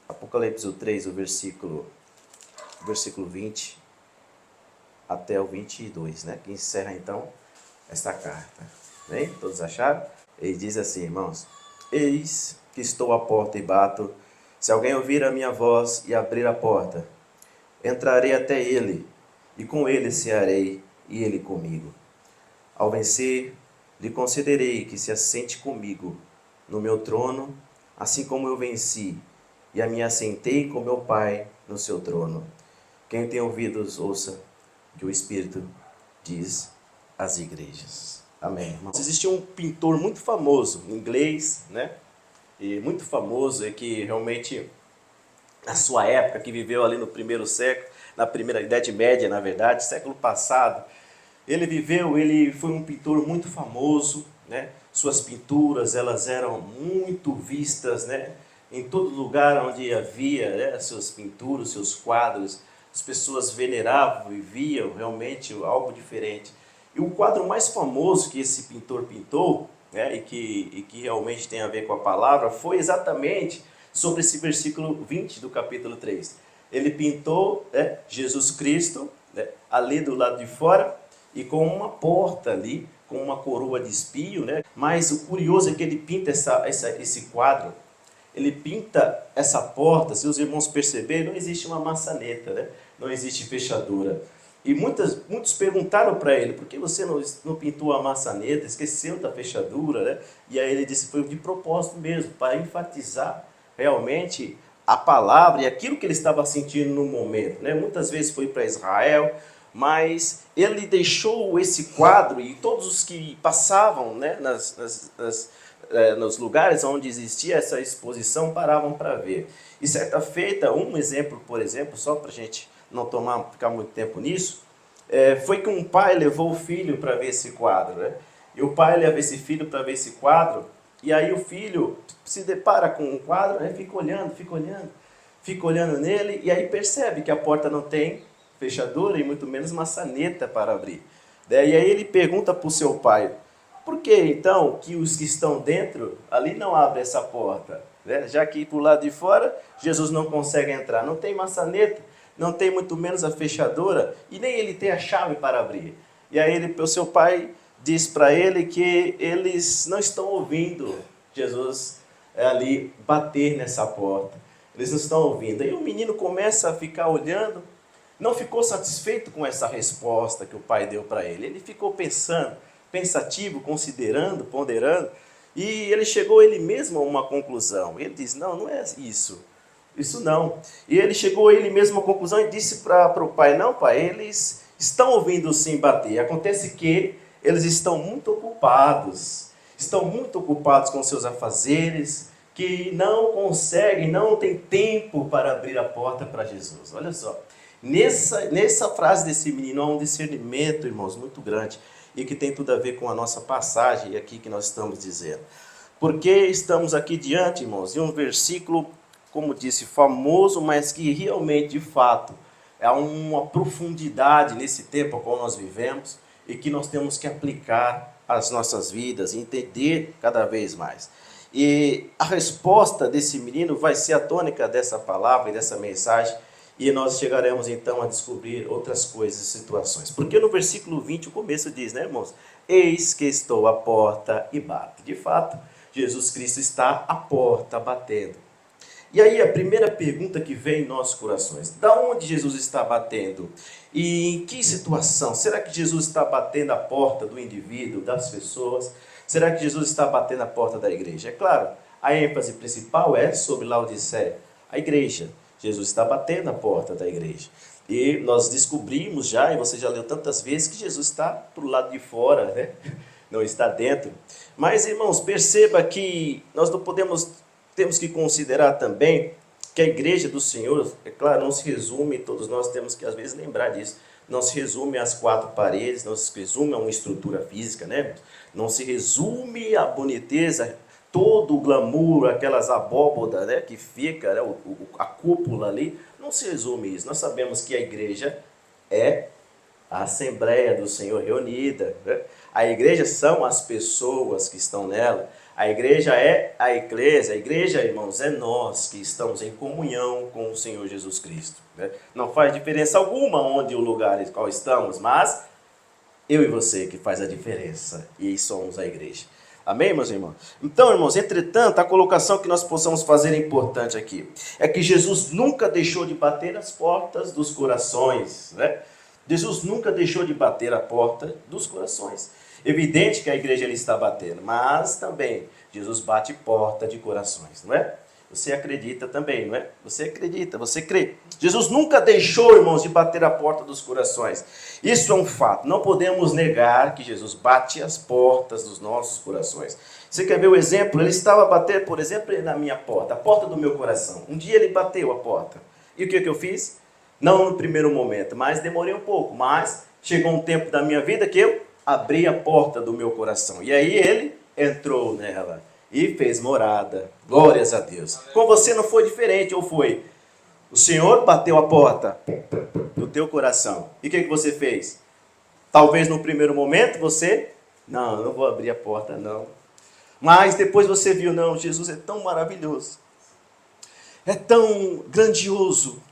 Apocalipse 3, o versículo 20 até o 22, né? Que encerra então esta carta. Bem? Todos acharam? Ele diz assim, irmãos: Eis que estou à porta e bato. Se alguém ouvir a minha voz e abrir a porta, entrarei até ele, e com ele cearei, e ele comigo. Ao vencer, lhe concederei que se assente comigo no meu trono, assim como eu venci, e me assentei com meu Pai no seu trono. Quem tem ouvidos, ouça que o Espírito diz às igrejas. Amém, irmãos. Existe um pintor muito famoso, inglês, né? E muito famoso, que realmente, na sua época, que viveu ali no primeiro século, na primeira Idade Média, na verdade, século passado, ele foi um pintor muito famoso, né? Suas pinturas, elas eram muito vistas, né? Em todo lugar onde havia, né, suas pinturas, seus quadros, as pessoas veneravam e viam realmente algo diferente. E o quadro mais famoso que esse pintor pintou, né, e que realmente tem a ver com a palavra, foi exatamente sobre esse versículo 20 do capítulo 3. Ele pintou, né, Jesus Cristo, né, ali do lado de fora, e com uma porta ali, com uma coroa de espinho, né? Mas o curioso é que ele pinta esse quadro, ele pinta essa porta, se os irmãos perceberem, não existe uma maçaneta, né? Não existe fechadura. E muitos perguntaram para ele, por que você não pintou a maçaneta, esqueceu da fechadura, né? E aí ele disse, foi de propósito mesmo, para enfatizar realmente a palavra e aquilo que ele estava sentindo no momento, né? Muitas vezes foi para Israel, mas ele deixou esse quadro e todos os que passavam, né, nos lugares onde existia essa exposição paravam para ver. E certa feita, um exemplo, por exemplo, só para a gente não ficar muito tempo nisso, foi que um pai levou o filho para ver esse quadro, né? E o pai leva esse filho para ver esse quadro, e aí o filho se depara com um quadro, né? Fica olhando nele, e aí percebe que a porta não tem fechadura e muito menos maçaneta para abrir. E aí ele pergunta para o seu pai, por que então que os que estão dentro ali não abrem essa porta? Né? Já que por lado de fora Jesus não consegue entrar, não tem maçaneta, não tem muito menos a fechadura e nem ele tem a chave para abrir. E aí o seu pai diz para ele que eles não estão ouvindo Jesus ali bater nessa porta. Eles não estão ouvindo. Aí o menino começa a ficar olhando, não ficou satisfeito com essa resposta que o pai deu para ele. Ele ficou pensando, pensativo, considerando, ponderando, e ele chegou ele mesmo a uma conclusão. Ele diz, não é isso não. E ele chegou ele mesmo a uma conclusão e disse para o pai, não pai, eles estão ouvindo sim bater. Acontece que eles estão muito ocupados com seus afazeres, que não conseguem, não têm tempo para abrir a porta para Jesus. Olha só. Nessa frase desse menino há um discernimento, irmãos, muito grande, e que tem tudo a ver com a nossa passagem aqui que nós estamos dizendo. Porque estamos aqui diante, irmãos, de um versículo, como disse, famoso, mas que realmente, de fato, há uma profundidade nesse tempo ao qual nós vivemos e que nós temos que aplicar às nossas vidas e entender cada vez mais. E a resposta desse menino vai ser a tônica dessa palavra e dessa mensagem, e nós chegaremos então a descobrir outras coisas e situações. Porque no versículo 20 o começo diz, né, irmãos? Eis que estou à porta e bato. De fato, Jesus Cristo está à porta batendo. E aí a primeira pergunta que vem em nossos corações, da onde Jesus está batendo? E em que situação? Será que Jesus está batendo a porta do indivíduo, das pessoas? Será que Jesus está batendo a porta da igreja? É claro, a ênfase principal é sobre Laodiceia, a igreja. Jesus está batendo a porta da igreja. E nós descobrimos já, e você já leu tantas vezes, que Jesus está para o lado de fora, né? Não está dentro. Mas, irmãos, perceba que nós não temos que considerar também que a igreja do Senhor, é claro, não se resume, todos nós temos que às vezes lembrar disso, não se resume às quatro paredes, não se resume a uma estrutura física, né? Não se resume à boniteza, todo o glamour, aquelas abóbodas, né, que fica, né, a cúpula ali, não se resume isso. Nós sabemos que a igreja é a Assembleia do Senhor reunida, né? A igreja são as pessoas que estão nela. A igreja é a eclésia. A igreja, irmãos, é nós que estamos em comunhão com o Senhor Jesus Cristo. Né? Não faz diferença alguma onde o lugar em qual estamos, mas eu e você que faz a diferença. E somos a igreja. Amém, meus irmãos? Então, irmãos, entretanto, a colocação que nós possamos fazer é importante aqui. É que Jesus nunca deixou de bater as portas dos corações, né? Jesus nunca deixou de bater a porta dos corações. Evidente que a igreja ele está batendo, mas também Jesus bate porta de corações, não é? Você acredita também, não é? Você acredita, você crê. Jesus nunca deixou, irmãos, de bater a porta dos corações. Isso é um fato. Não podemos negar que Jesus bate as portas dos nossos corações. Você quer ver o exemplo? Ele estava a bater, por exemplo, na minha porta, a porta do meu coração. Um dia ele bateu a porta. E o que eu fiz? Não no primeiro momento, mas demorei um pouco. Mas chegou um tempo da minha vida que eu abri a porta do meu coração. E aí ele entrou nela e fez morada. Glórias a Deus. Com você não foi diferente, ou foi? O Senhor bateu a porta do teu coração. E o que você fez? Talvez no primeiro momento você, não vou abrir a porta não. Mas depois você viu, não, Jesus é tão maravilhoso. É tão grandioso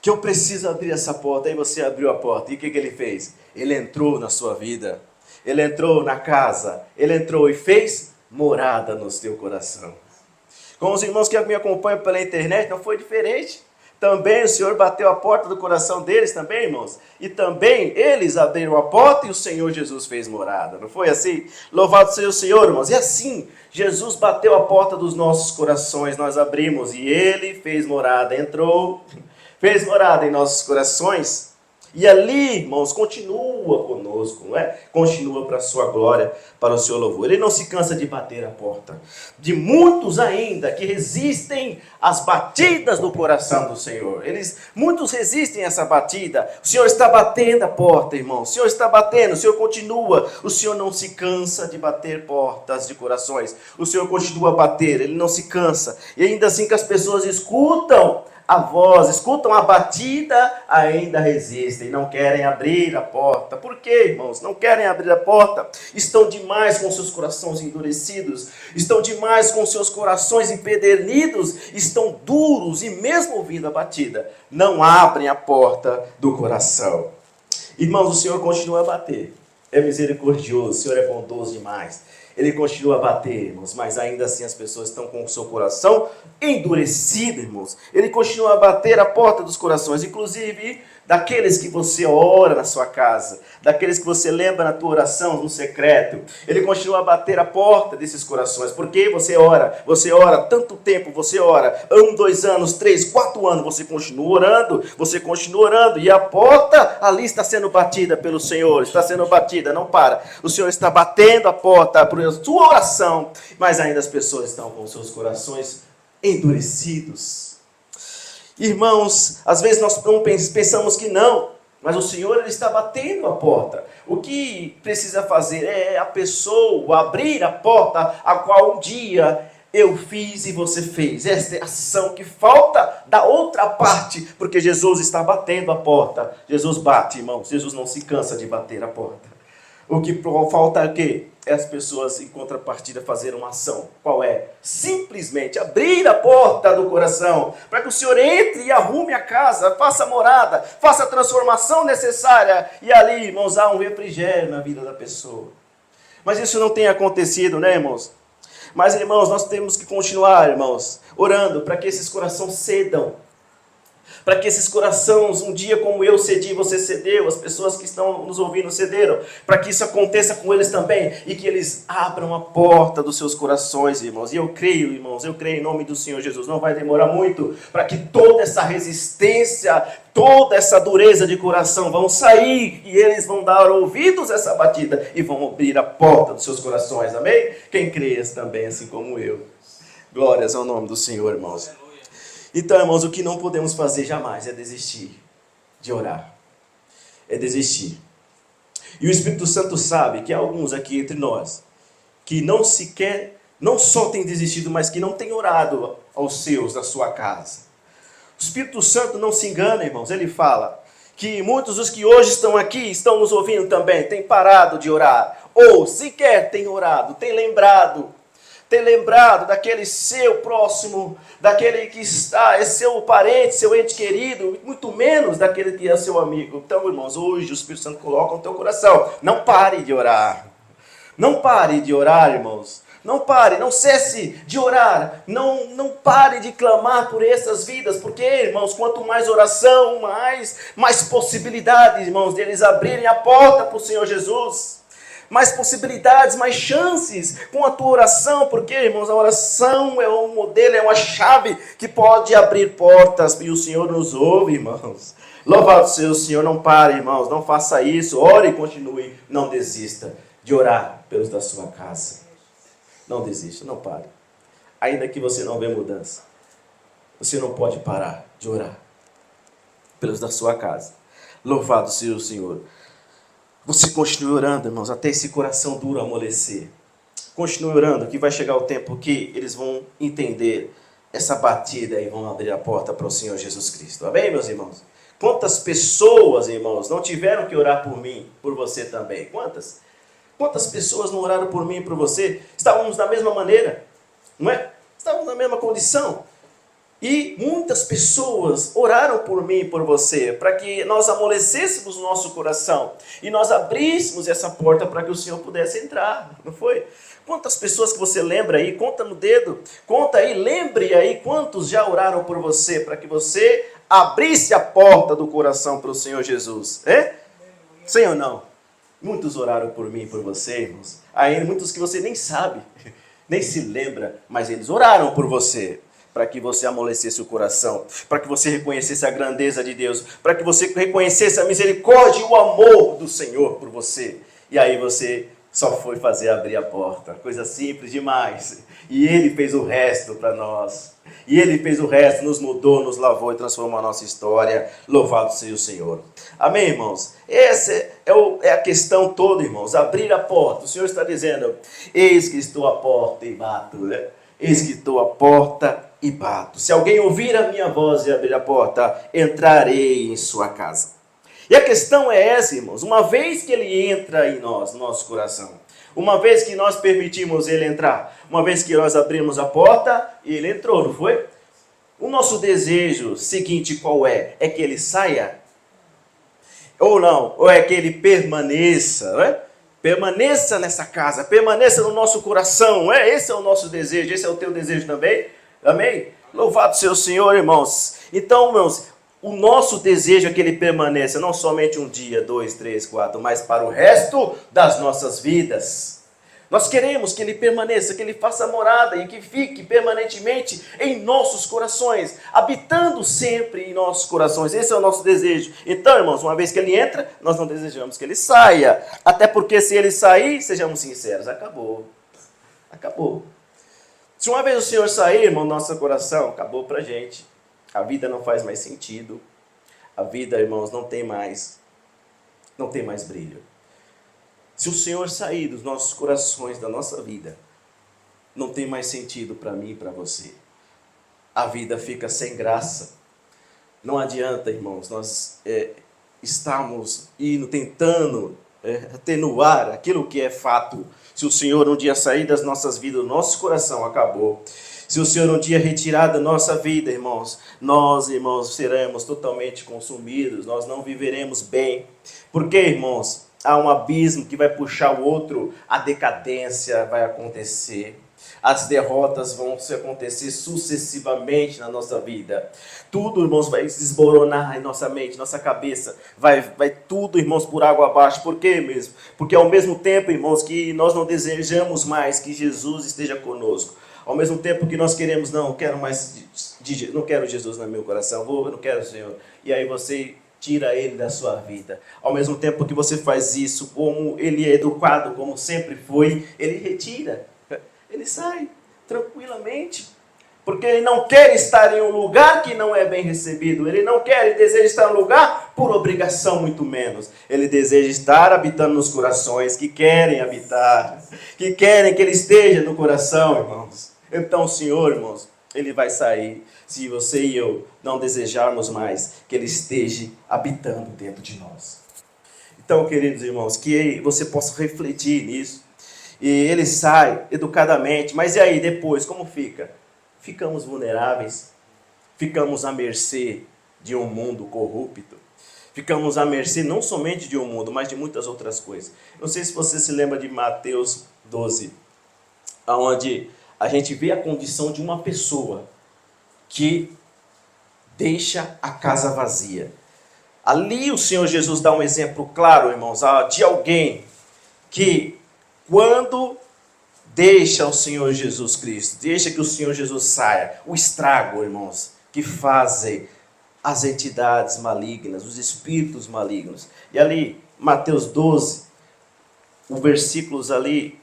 que eu preciso abrir essa porta. Aí você abriu a porta. E o que ele fez? Ele entrou na sua vida. Ele entrou na casa. Ele entrou e fez morada no teu coração. Com os irmãos que me acompanham pela internet, não foi diferente. Também o Senhor bateu a porta do coração deles também, irmãos. E também eles abriram a porta e o Senhor Jesus fez morada. Não foi assim? Louvado seja o Senhor, irmãos. E assim, Jesus bateu a porta dos nossos corações, nós abrimos e Ele fez morada. Entrou, fez morada em nossos corações. E ali, irmãos, continua conosco, não é? Continua para a sua glória, para o seu louvor. Ele não se cansa de bater a porta. De muitos ainda que resistem às batidas do coração do Senhor. Muitos resistem a essa batida. O Senhor está batendo a porta, irmão. O Senhor está batendo, o Senhor continua. O Senhor não se cansa de bater portas de corações. O Senhor continua a bater, Ele não se cansa. E ainda assim que as pessoas escutam a voz, escutam a batida, ainda resistem, não querem abrir a porta. Por quê, irmãos? Não querem abrir a porta? Estão demais com seus corações endurecidos, estão demais com seus corações empedernidos, estão duros e mesmo ouvindo a batida, não abrem a porta do coração. Irmãos, o Senhor continua a bater, é misericordioso, o Senhor é bondoso demais. Ele continua a bater, irmãos, mas ainda assim as pessoas estão com o seu coração endurecido, irmãos. Ele continua a bater a porta dos corações, inclusive daqueles que você ora na sua casa, daqueles que você lembra na tua oração, no secreto. Ele continua a bater a porta desses corações, porque você ora tanto tempo, você ora 1, 2 anos, 3, 4 anos, você continua orando, e a porta ali está sendo batida pelo Senhor, está sendo batida, não para. O Senhor está batendo a porta por sua oração, mas ainda as pessoas estão com seus corações endurecidos. Irmãos, às vezes nós pensamos que não, mas o Senhor ele está batendo a porta. O que precisa fazer é a pessoa abrir a porta a qual um dia eu fiz e você fez. Esta é a ação que falta da outra parte, porque Jesus está batendo a porta. Jesus bate, irmãos. Jesus não se cansa de bater a porta. O que falta é o quê? É as pessoas, em contrapartida, fazer uma ação. Qual é? Simplesmente abrir a porta do coração, para que o Senhor entre e arrume a casa, faça morada, faça a transformação necessária, e ali, irmãos, há um refrigério na vida da pessoa. Mas isso não tem acontecido, né, irmãos? Mas, irmãos, nós temos que continuar, irmãos, orando para que esses corações cedam. Para que esses corações, um dia como eu cedi, você cedeu, as pessoas que estão nos ouvindo cederam, para que isso aconteça com eles também, e que eles abram a porta dos seus corações, irmãos. E eu creio, irmãos, eu creio em nome do Senhor Jesus, não vai demorar muito, para que toda essa resistência, toda essa dureza de coração vão sair, e eles vão dar ouvidos a essa batida, e vão abrir a porta dos seus corações, amém? Quem crê também, assim como eu. Glórias ao nome do Senhor, irmãos. Então, irmãos, o que não podemos fazer jamais é desistir de orar. É desistir. E o Espírito Santo sabe que há alguns aqui entre nós que não só têm desistido, mas que não têm orado aos seus na sua casa. O Espírito Santo não se engana, irmãos. Ele fala que muitos dos que hoje estão aqui, estão nos ouvindo também, têm parado de orar. Ou sequer têm orado, têm lembrado. ter lembrado daquele seu próximo, daquele que é seu parente, seu ente querido, muito menos daquele que é seu amigo. Então, irmãos, hoje o Espírito Santo coloca no teu coração, não pare de orar. Não pare de orar, irmãos. Não pare, não cesse de orar. Não pare de clamar por essas vidas. Porque, irmãos, quanto mais oração, mais possibilidades, irmãos, deles abrirem a porta para o Senhor Jesus. Mais possibilidades, mais chances com a tua oração. Porque, irmãos, a oração é um modelo, é uma chave que pode abrir portas. E o Senhor nos ouve, irmãos. Louvado seja o Senhor. Não pare, irmãos. Não faça isso. Ore e continue. Não desista de orar pelos da sua casa. Não desista, não pare. Ainda que você não vê mudança, você não pode parar de orar pelos da sua casa. Louvado seja o Senhor. Você continue orando, irmãos, até esse coração duro amolecer. Continue orando, que vai chegar o tempo que eles vão entender essa batida e vão abrir a porta para o Senhor Jesus Cristo. Amém, meus irmãos? Quantas pessoas, irmãos, não tiveram que orar por mim, por você também? Quantas? Quantas pessoas não oraram por mim e por você? Estávamos da mesma maneira, não é? Estávamos na mesma condição. E muitas pessoas oraram por mim e por você, para que nós amolecêssemos o nosso coração e nós abríssemos essa porta para que o Senhor pudesse entrar, não foi? Quantas pessoas que você lembra aí? Conta no dedo, conta aí, lembre aí quantos já oraram por você, para que você abrisse a porta do coração para o Senhor Jesus. É? Sim ou não? Muitos oraram por mim e por você, irmãos. Ainda muitos que você nem sabe, nem se lembra, mas eles oraram por você, para que você amolecesse o coração, para que você reconhecesse a grandeza de Deus, para que você reconhecesse a misericórdia e o amor do Senhor por você. E aí você só foi fazer abrir a porta. Coisa simples demais. E Ele fez o resto para nós. E Ele fez o resto, nos mudou, nos lavou e transformou a nossa história. Louvado seja o Senhor. Amém, irmãos? Essa é a questão toda, irmãos. Abrir a porta. O Senhor está dizendo, eis que estou à porta e bato, né? Eis que estou à porta e bato. Se alguém ouvir a minha voz e abrir a porta, entrarei em sua casa. E a questão é essa, irmãos. Uma vez que Ele entra em nós, no nosso coração, uma vez que nós permitimos Ele entrar, uma vez que nós abrimos a porta, Ele entrou, não foi? O nosso desejo seguinte qual é? É que Ele saia? Ou não? Ou é que Ele permaneça, não é? Permaneça nessa casa, permaneça no nosso coração, não é? Esse é o nosso desejo, esse é o teu desejo também? Amém? Louvado seja o Senhor, irmãos. Então, irmãos, o nosso desejo é que Ele permaneça, não somente um dia, 2, 3, 4, mas para o resto das nossas vidas. Nós queremos que Ele permaneça, que Ele faça morada e que fique permanentemente em nossos corações, habitando sempre em nossos corações. Esse é o nosso desejo. Então, irmãos, uma vez que Ele entra, nós não desejamos que Ele saia. Até porque se Ele sair, sejamos sinceros, acabou. Acabou. Se uma vez o Senhor sair, irmão, do nosso coração, acabou pra gente. A vida não faz mais sentido. A vida, irmãos, não tem mais brilho. Se o Senhor sair dos nossos corações, da nossa vida, não tem mais sentido para mim e para você. A vida fica sem graça. Não adianta, irmãos, nós estamos tentando atenuar aquilo que é fato. Se o Senhor um dia sair das nossas vidas, do nosso coração, acabou. Se o Senhor um dia retirar da nossa vida, irmãos, nós, irmãos, seremos totalmente consumidos, nós não viveremos bem. Por quê, irmãos? Há um abismo que vai puxar o outro, a decadência vai acontecer. As derrotas vão acontecer sucessivamente na nossa vida. Tudo, irmãos, vai se desmoronar em nossa mente, nossa cabeça. Vai tudo, irmãos, por água abaixo. Por quê mesmo? Porque ao mesmo tempo, irmãos, que nós não desejamos mais que Jesus esteja conosco. Ao mesmo tempo que nós queremos, não quero Jesus no meu coração, não quero o Senhor. E aí você tira Ele da sua vida. Ao mesmo tempo que você faz isso, como Ele é educado, como sempre foi, Ele retira. Ele sai tranquilamente. Porque Ele não quer estar em um lugar que não é bem recebido. Ele não quer, Ele deseja estar em um lugar por obrigação, muito menos. Ele deseja estar habitando nos corações que querem habitar, que querem que Ele esteja no coração, irmãos. Então o Senhor, irmãos, Ele vai sair se você e eu não desejarmos mais que Ele esteja habitando dentro de nós. Então, queridos irmãos, que você possa refletir nisso e ele sai educadamente, mas e aí depois, como fica? Ficamos vulneráveis, ficamos à mercê de um mundo corrupto, ficamos à mercê não somente de um mundo, mas de muitas outras coisas. Não sei se você se lembra de Mateus 12, onde a gente vê a condição de uma pessoa que deixa a casa vazia. Ali o Senhor Jesus dá um exemplo claro, irmãos, de alguém que, quando deixa o Senhor Jesus Cristo, deixa que o Senhor Jesus saia, o estrago, irmãos, que fazem as entidades malignas, os espíritos malignos. E ali, Mateus 12, o versículos ali,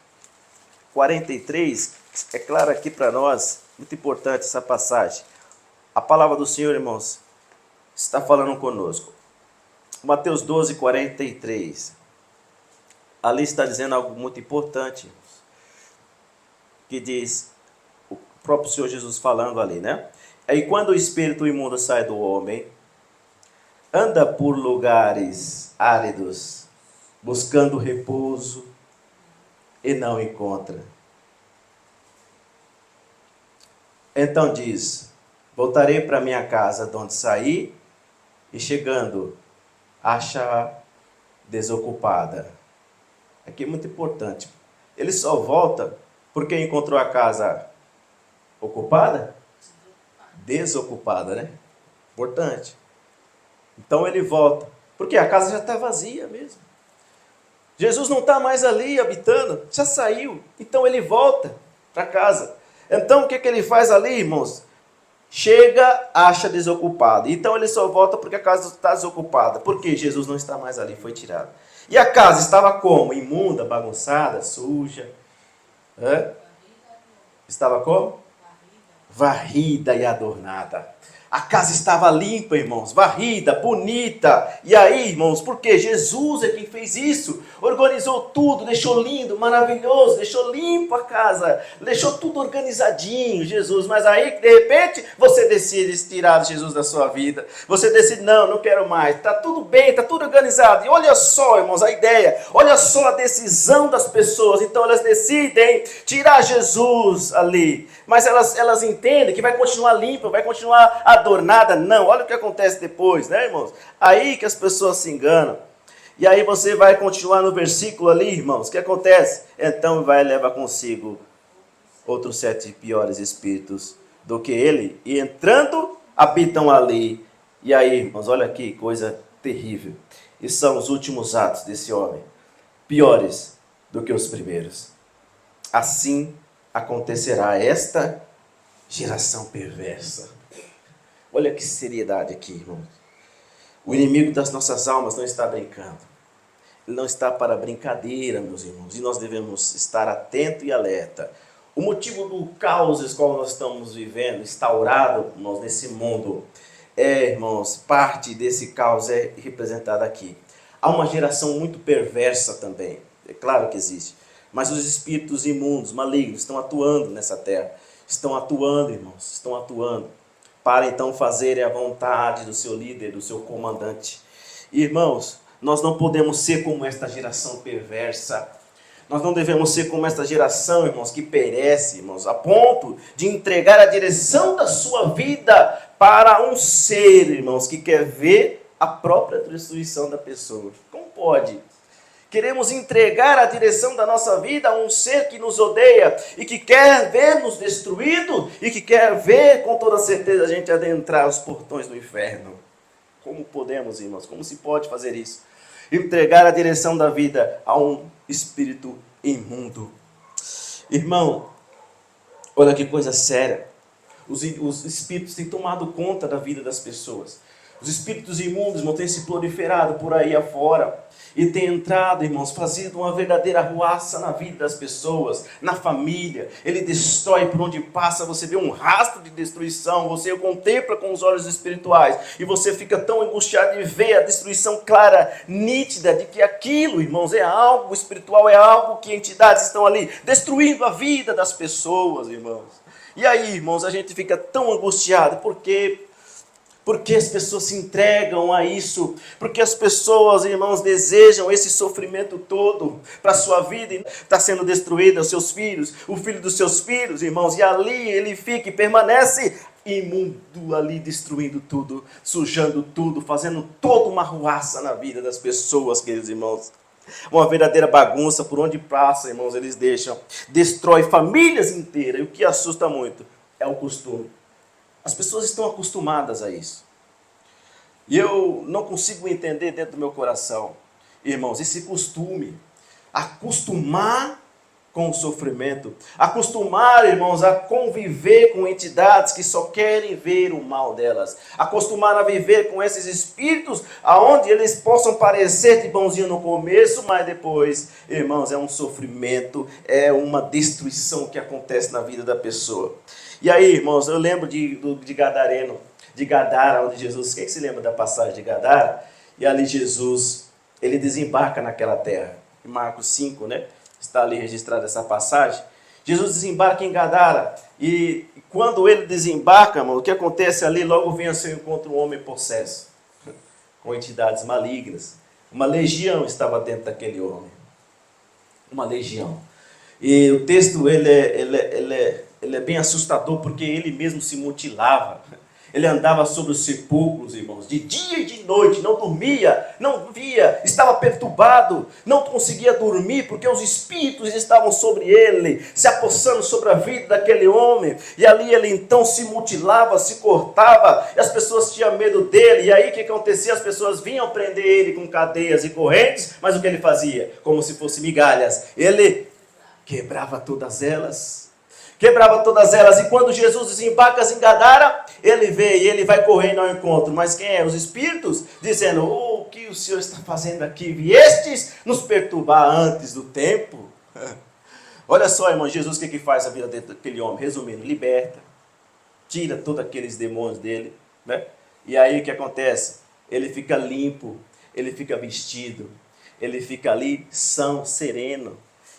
43, é claro aqui para nós, muito importante essa passagem. A palavra do Senhor, irmãos, está falando conosco. Mateus 12, 43. Ali está dizendo algo muito importante, que diz, o próprio Senhor Jesus falando ali, né? Aí quando o espírito imundo sai do homem, anda por lugares áridos, buscando repouso, e não encontra. Então diz, voltarei para minha casa de onde saí, e chegando, acha desocupada. Aqui é muito importante. Ele só volta porque encontrou a casa ocupada? Desocupada, né? Importante. Então ele volta, porque a casa já está vazia mesmo. Jesus não está mais ali habitando, já saiu. Então ele volta para casa. Então o que ele faz ali, irmãos? Chega, acha desocupada. Então ele só volta porque a casa está desocupada. Porque Jesus não está mais ali, foi tirado. E a casa estava como? Imunda, bagunçada, suja. Estava como? Varrida e adornada. A casa estava limpa, irmãos, varrida, bonita. E aí, irmãos, porque Jesus é quem fez isso. Organizou tudo, deixou lindo, maravilhoso, deixou limpo a casa, deixou tudo organizadinho, Jesus. Mas aí, de repente, você decide tirar Jesus da sua vida. Você decide, não quero mais. Está tudo bem, está tudo organizado. E olha só, irmãos, a ideia. Olha só a decisão das pessoas. Então, elas decidem tirar Jesus ali. Mas elas entendem que vai continuar limpa, vai continuar adornada. Não, olha o que acontece depois, né, irmãos? Aí que as pessoas se enganam. E aí você vai continuar no versículo ali, irmãos. O que acontece? Então vai levar consigo outros 7 piores espíritos do que ele. E entrando, habitam ali. E aí, irmãos, olha que coisa terrível. E são os últimos atos desse homem. Piores do que os primeiros. Assim acontecerá esta geração perversa. Olha que seriedade aqui, irmãos. O inimigo das nossas almas não está brincando. Ele não está para brincadeira, meus irmãos. E nós devemos estar atento e alerta. O motivo do caos qual nós estamos vivendo, instaurado nesse mundo, irmãos, parte desse caos é representada aqui. Há uma geração muito perversa também. É claro que existe. Mas os espíritos imundos, malignos, estão atuando nessa terra. Estão atuando, irmãos, estão atuando. Para então fazerem a vontade do seu líder, do seu comandante. Irmãos, nós não podemos ser como esta geração perversa. Nós não devemos ser como esta geração, irmãos, que perece, irmãos, a ponto de entregar a direção da sua vida para um ser, irmãos, que quer ver a própria destruição da pessoa. Como pode? Queremos entregar a direção da nossa vida a um ser que nos odeia e que quer ver-nos destruído e que quer ver com toda certeza a gente adentrar os portões do inferno. Como podemos, irmãos? Como se pode fazer isso? Entregar a direção da vida a um espírito imundo. Irmão, olha que coisa séria. Os espíritos têm tomado conta da vida das pessoas. Os espíritos imundos têm se proliferado por aí afora. E tem entrado, irmãos, fazendo uma verdadeira arruaça na vida das pessoas, na família. Ele destrói por onde passa, você vê um rastro de destruição, você o contempla com os olhos espirituais. E você fica tão angustiado de ver a destruição clara, nítida, de que aquilo, irmãos, é algo espiritual, é algo que entidades estão ali destruindo a vida das pessoas, irmãos. E aí, irmãos, a gente fica tão angustiado, porque Por que as pessoas se entregam a isso? Porque as pessoas, irmãos, desejam esse sofrimento todo para a sua vida. Está sendo destruída os seus filhos, o filho dos seus filhos, irmãos. E ali ele fica e permanece imundo ali, destruindo tudo, sujando tudo, fazendo toda uma ruaça na vida das pessoas, queridos irmãos. Uma verdadeira bagunça, por onde passa, irmãos, eles deixam. Destrói famílias inteiras. E o que assusta muito é o costume. As pessoas estão acostumadas a isso. E eu não consigo entender dentro do meu coração, irmãos, esse costume. Acostumar com o sofrimento. Acostumar, irmãos, a conviver com entidades que só querem ver o mal delas. Acostumar a viver com esses espíritos, aonde eles possam parecer de bonzinho no começo, mas depois, irmãos, é um sofrimento, é uma destruição que acontece na vida da pessoa. E aí, irmãos, eu lembro de Gadareno, de Gadara, onde Jesus, quem se lembra da passagem de Gadara? E ali Jesus, ele desembarca naquela terra. Em Marcos 5, né? Está ali registrada essa passagem. Jesus desembarca em Gadara. E quando ele desembarca, irmão, o que acontece ali? Logo vem ao seu encontro um homem possesso, com entidades malignas. Uma legião estava dentro daquele homem. Uma legião. E o texto ele é bem assustador, porque ele mesmo se mutilava. Ele andava sobre os sepulcros, irmãos, de dia e de noite, não dormia, não via, estava perturbado, não conseguia dormir, porque os espíritos estavam sobre ele, se apossando sobre a vida daquele homem. E ali ele então se mutilava, se cortava, e as pessoas tinham medo dele. E aí o que acontecia? As pessoas vinham prender ele com cadeias e correntes, mas o que ele fazia? Como se fossem migalhas. Ele quebrava todas elas. E quando Jesus desembarca em Gadara, ele vê e ele vai correndo ao encontro. Mas quem é? Os espíritos, dizendo: o que o Senhor está fazendo aqui? Viestes nos perturbar antes do tempo? Olha só, irmão, Jesus, o que faz na vida daquele homem? Resumindo, liberta, tira todos aqueles demônios dele, né? E aí o que acontece? Ele fica limpo, ele fica vestido, ele fica ali são, sereno.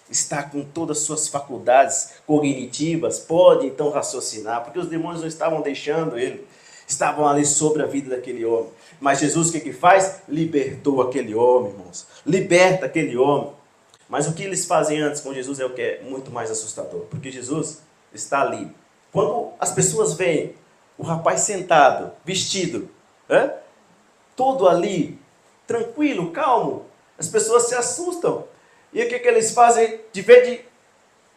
Está com todas as suas faculdades cognitivas, pode então raciocinar, porque os demônios não estavam deixando ele, estavam ali sobre a vida daquele homem. Mas Jesus o que faz? Libertou aquele homem, irmãos, liberta aquele homem. Mas o que eles fazem antes com Jesus é o que é muito mais assustador, porque Jesus está ali. Quando as pessoas veem o rapaz sentado, vestido, todo ali, tranquilo, calmo, as pessoas se assustam. E o que eles fazem? De vez de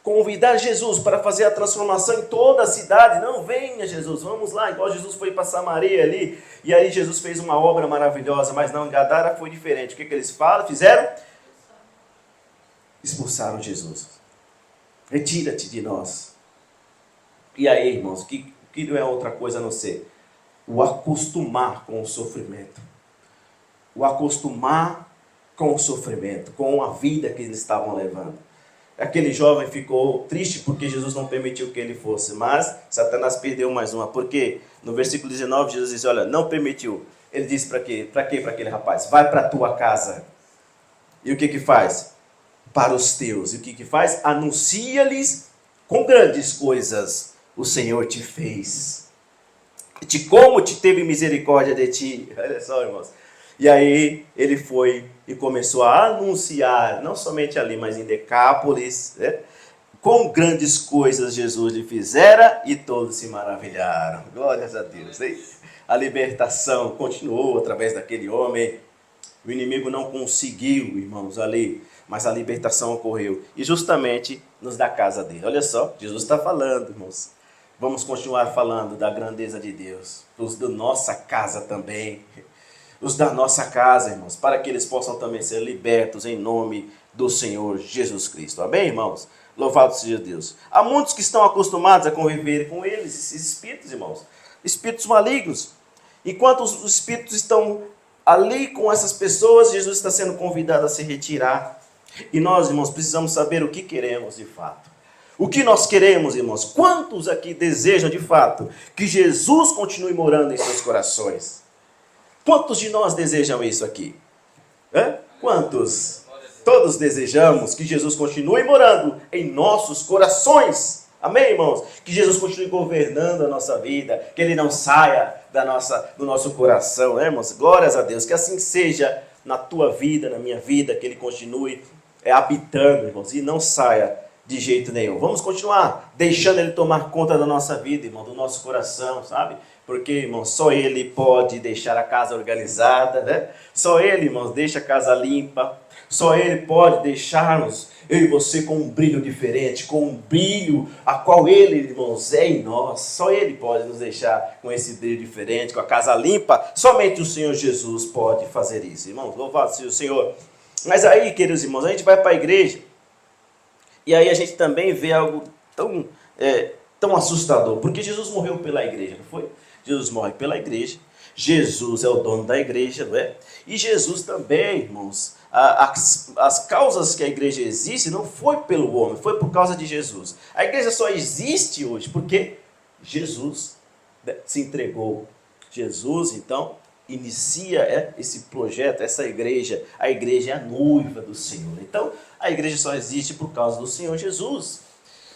convidar Jesus para fazer a transformação em toda a cidade. Não, venha Jesus, vamos lá. Igual Jesus foi para Samaria ali. E aí Jesus fez uma obra maravilhosa. Mas não, em Gadara foi diferente. O que eles fizeram? Expulsaram Jesus. Retira-te de nós. E aí, irmãos, que não é outra coisa a não ser o acostumar com o sofrimento. O acostumar com o sofrimento, com a vida que eles estavam levando. Aquele jovem ficou triste porque Jesus não permitiu que ele fosse, mas Satanás perdeu mais uma, porque no versículo 19 Jesus diz, olha, não permitiu. Ele disse para quê? Para aquele rapaz? Vai para a tua casa. E o que faz? Para os teus. E o que faz? Anuncia-lhes com grandes coisas o Senhor te fez. De como te teve misericórdia de ti. Olha só, irmãos. E aí ele foi e começou a anunciar, não somente ali, mas em Decápolis, né? Com grandes coisas Jesus lhe fizera e todos se maravilharam. Glórias a Deus. Hein? A libertação continuou através daquele homem. O inimigo não conseguiu, irmãos, ali, mas a libertação ocorreu. E justamente nos da casa dele. Olha só, Jesus está falando, irmãos. Vamos continuar falando da grandeza de Deus. Os da nossa casa também. Os da nossa casa, irmãos, para que eles possam também ser libertos em nome do Senhor Jesus Cristo. Amém, irmãos? Louvado seja Deus. Há muitos que estão acostumados a conviver com eles, esses espíritos, irmãos. Espíritos malignos. Enquanto os espíritos estão ali com essas pessoas, Jesus está sendo convidado a se retirar. E nós, irmãos, precisamos saber o que queremos de fato. O que nós queremos, irmãos? Quantos aqui desejam de fato que Jesus continue morando em seus corações? Quantos de nós desejam isso aqui? Quantos? Todos desejamos que Jesus continue morando em nossos corações. Amém, irmãos? Que Jesus continue governando a nossa vida, que Ele não saia do nosso coração, né, irmãos? Glórias a Deus, que assim seja na tua vida, na minha vida, que Ele continue habitando, irmãos, e não saia de jeito nenhum. Vamos continuar deixando Ele tomar conta da nossa vida, irmão, do nosso coração, sabe? Porque, irmãos, só Ele pode deixar a casa organizada, né? Só Ele, irmãos, deixa a casa limpa. Só Ele pode deixar-nos, eu e você, com um brilho diferente, com um brilho a qual Ele, irmãos, é em nós. Só Ele pode nos deixar com esse brilho diferente, com a casa limpa. Somente o Senhor Jesus pode fazer isso, irmãos. Louvado seja o Senhor. Mas aí, queridos irmãos, a gente vai para a igreja e aí a gente também vê algo tão assustador. Porque Jesus morreu pela igreja, não foi? Jesus morre pela igreja. Jesus é o dono da igreja, não é? E Jesus também, irmãos, as causas que a igreja existe não foi pelo homem, foi por causa de Jesus. A igreja só existe hoje porque Jesus se entregou. Jesus, então, inicia esse projeto, essa igreja. A igreja é a noiva do Senhor. Então, a igreja só existe por causa do Senhor Jesus.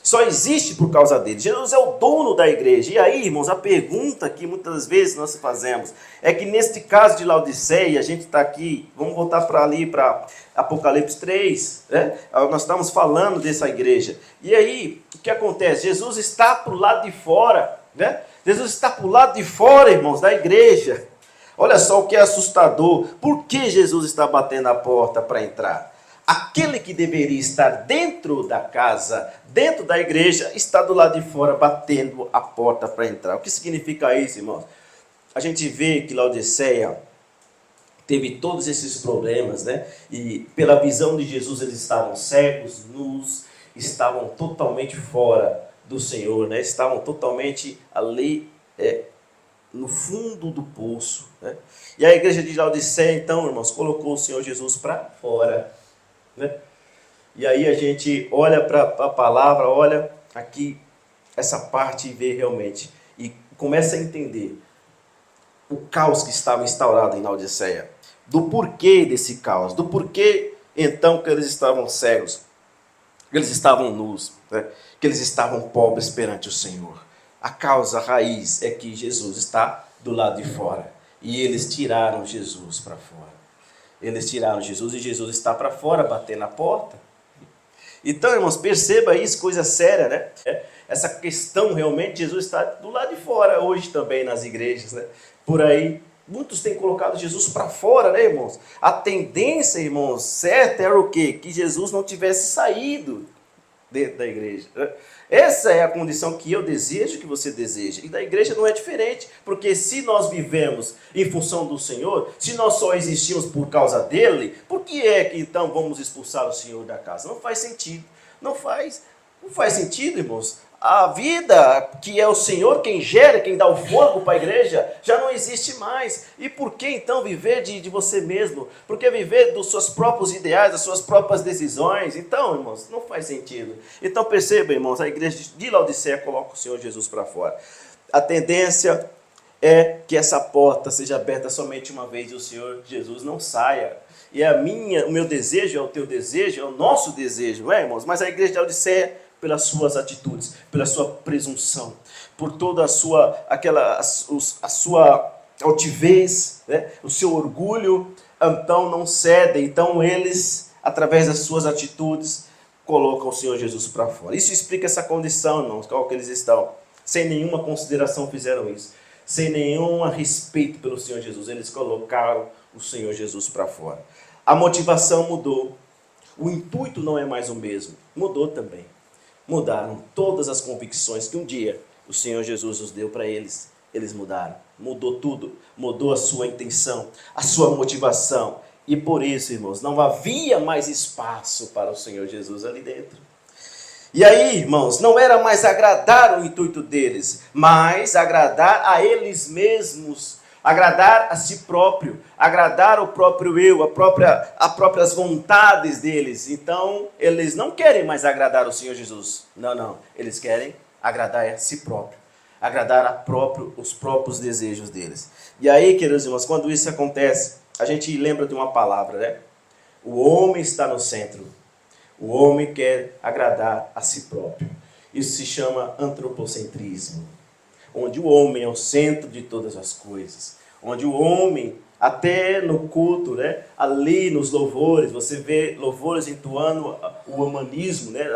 Só existe por causa dele. Jesus é o dono da igreja. E aí, irmãos, a pergunta que muitas vezes nós fazemos é que neste caso de Laodiceia, a gente está aqui, vamos voltar para ali, para Apocalipse 3, né? Nós estamos falando dessa igreja. E aí, o que acontece? Jesus está para o lado de fora, né? Jesus está para o lado de fora, irmãos, da igreja. Olha só o que é assustador. Por que Jesus está batendo a porta para entrar? Aquele que deveria estar dentro da casa, dentro da igreja, está do lado de fora batendo a porta para entrar. O que significa isso, irmãos? A gente vê que Laodiceia teve todos esses problemas, né? E pela visão de Jesus eles estavam cegos, nus, estavam totalmente fora do Senhor, né? Estavam totalmente ali no fundo do poço, né? E a igreja de Laodiceia, então, irmãos, colocou o Senhor Jesus para fora, né? E aí a gente olha para a palavra, olha aqui essa parte e vê realmente, e começa a entender o caos que estava instaurado em Laodiceia, do porquê desse caos, do porquê então que eles estavam cegos, que eles estavam nus, né? Que eles estavam pobres perante o Senhor. A causa, a raiz é que Jesus está do lado de fora e eles tiraram Jesus para fora. Eles tiraram Jesus e Jesus está para fora, batendo na porta. Então, irmãos, perceba isso, coisa séria, né? Essa questão realmente, Jesus está do lado de fora hoje também nas igrejas, né? Por aí, muitos têm colocado Jesus para fora, né, irmãos? A tendência, irmãos, certa era o quê? Que Jesus não tivesse saído dentro da igreja. Essa é a condição que eu desejo, que você deseja. E da igreja não é diferente, porque se nós vivemos em função do Senhor, se nós só existimos por causa dele, por que é que então vamos expulsar o Senhor da casa? Não faz sentido. Não faz sentido, irmãos. A vida que é o Senhor quem gera, quem dá o fogo para a igreja, já não existe mais. E por que então viver de você mesmo? Por que viver dos seus próprios ideais, das suas próprias decisões? Então, irmãos, não faz sentido. Então perceba, irmãos, a igreja de Laodiceia coloca o Senhor Jesus para fora. A tendência é que essa porta seja aberta somente uma vez e o Senhor Jesus não saia. E o meu desejo é o teu desejo, é o nosso desejo, não é, irmãos? Mas a igreja de Laodiceia, pelas suas atitudes, pela sua presunção, por toda a sua altivez, né? O seu orgulho, então não cedem. Então eles, através das suas atitudes, colocam o Senhor Jesus para fora. Isso explica essa condição, irmãos, qual que eles estão. Sem nenhuma consideração fizeram isso. Sem nenhum respeito pelo Senhor Jesus. Eles colocaram o Senhor Jesus para fora. A motivação mudou. O intuito não é mais o mesmo. Mudou também. Mudaram todas as convicções que um dia o Senhor Jesus nos deu para eles. Eles mudaram. Mudou tudo. Mudou a sua intenção, a sua motivação. E por isso, irmãos, não havia mais espaço para o Senhor Jesus ali dentro. E aí, irmãos, não era mais agradar o intuito deles, mas agradar a eles mesmos, agradar a si próprio, agradar o próprio eu, as próprias vontades deles. Então, eles não querem mais agradar o Senhor Jesus. Não. Eles querem agradar a si próprio, agradar os próprios desejos deles. E aí, queridos irmãos, quando isso acontece, a gente lembra de uma palavra, né? O homem está no centro. O homem quer agradar a si próprio. Isso se chama antropocentrismo. onde o homem é o centro de todas as coisas, onde o homem, até no culto, né, ali nos louvores, você vê louvores entoando o humanismo, né,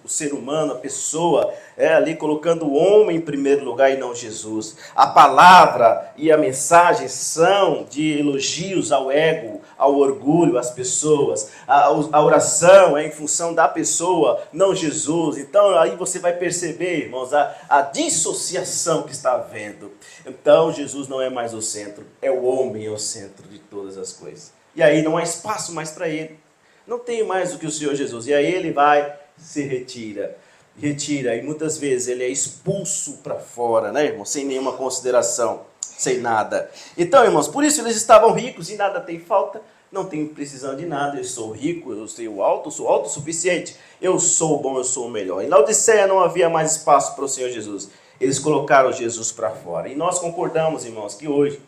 o ser humano, a pessoa, ali colocando o homem em primeiro lugar e não Jesus. A palavra e a mensagem são de elogios ao ego, ao orgulho, às pessoas. A oração é em função da pessoa, não Jesus. Então aí você vai perceber, irmãos, a dissociação que está havendo. Então Jesus não é mais o centro, é o homem o centro de todas as coisas. E aí não há espaço mais para ele. Não tem mais do que o Senhor Jesus. E aí ele vai, se retira. E muitas vezes ele é expulso para fora, né, irmão? Sem nenhuma consideração, sem nada. Então, irmãos, por isso eles estavam ricos e nada tem falta. Não tenho precisão de nada, eu sou rico, eu sou autossuficiente. Eu sou bom, eu sou o melhor. Em Laodiceia não havia mais espaço para o Senhor Jesus. Eles colocaram Jesus para fora. E nós concordamos, irmãos, que hoje,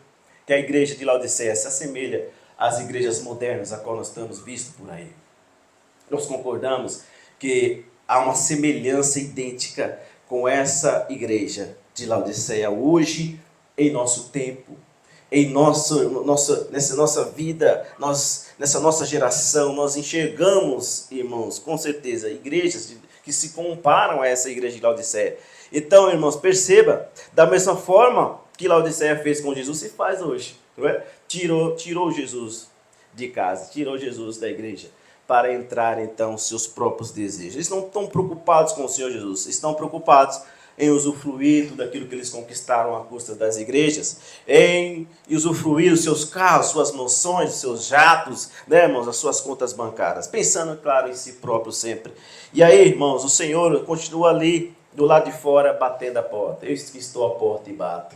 que a igreja de Laodiceia se assemelha às igrejas modernas, a qual nós estamos vistos por aí. Nós concordamos que há uma semelhança idêntica com essa igreja de Laodiceia hoje, em nosso tempo, nessa nossa vida, nessa nossa geração, nós enxergamos, irmãos, com certeza, igrejas que se comparam a essa igreja de Laodiceia. Então, irmãos, perceba, da mesma forma que Laodiceia fez com Jesus, se faz hoje. Não é? Tirou Jesus de casa, tirou Jesus da igreja, para entrar, então, seus próprios desejos. Eles não estão preocupados com o Senhor Jesus, estão preocupados em usufruir tudo aquilo que eles conquistaram à custa das igrejas, em usufruir os seus carros, suas mansões, seus jatos, né, irmãos, as suas contas bancárias, pensando, claro, em si próprio sempre. E aí, irmãos, o Senhor continua ali, do lado de fora, batendo a porta. Eu estou à porta e bato.